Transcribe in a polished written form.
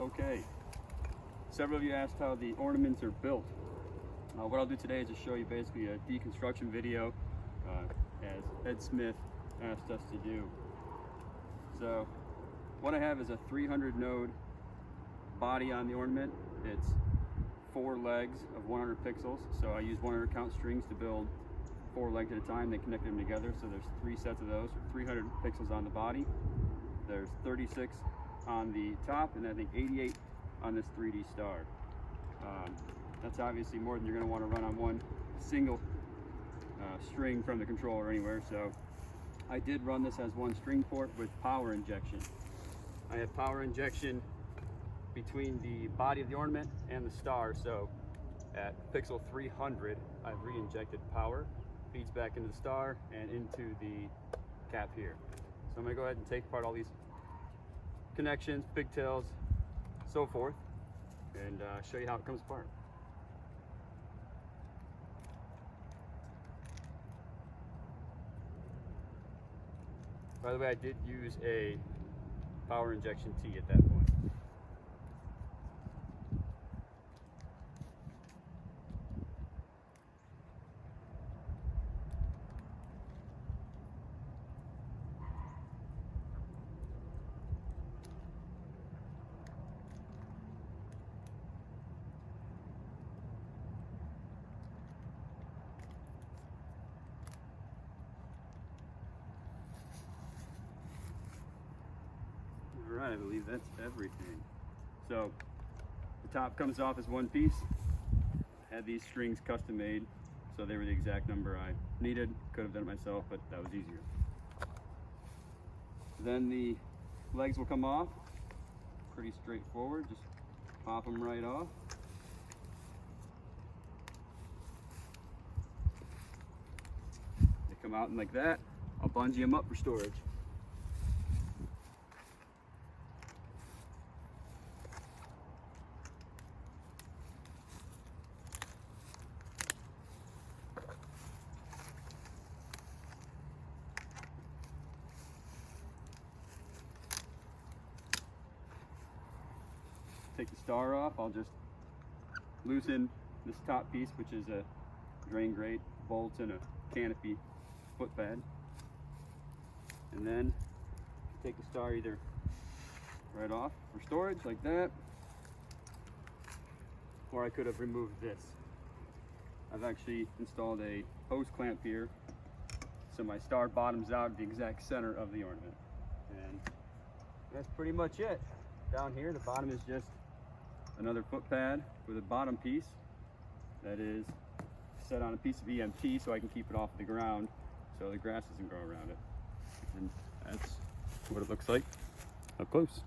Okay, several of you asked how the ornaments are built. What I'll do today is just show you basically a deconstruction video as Ed Smith asked us to do. So what I have is a 300 node body on the ornament. It's 4 legs of 100 pixels. So I use 100 count strings to build 4 legs at a time, then connect them together. So there's 3 sets of those, 300 pixels on the body. There's 36 on the top, and I think 88 on this 3D star. That's obviously more than you're going to want to run on one single string from the controller anywhere. So I did run this as one string port with power injection. I have power injection between the body of the ornament and the star. So at pixel 300, I've re-injected power, feeds back into the star and into the cap here. So I'm going to go ahead and take apart all these connections, pigtails, so forth, and show you how it comes apart. By the way, I did use a power injection tee at that point. Alright, I believe that's everything. So the top comes off as one piece. I had these strings custom made, so they were the exact number I needed. Could have done it myself, but that was easier. Then the legs will come off. Pretty straightforward, just pop them right off. They come out and like that. I'll bungee them up for storage. Take the star off, I'll just loosen this top piece, which is a drain grate, bolts, and a canopy foot pad. And then take the star either right off for storage like that, or I could have removed this. I've actually installed a hose clamp here, so my star bottoms out at the exact center of the ornament. And that's pretty much it. Down here, the bottom is just another foot pad with a bottom piece that is set on a piece of EMT so I can keep it off the ground so the grass doesn't grow around it. And that's what it looks like up close.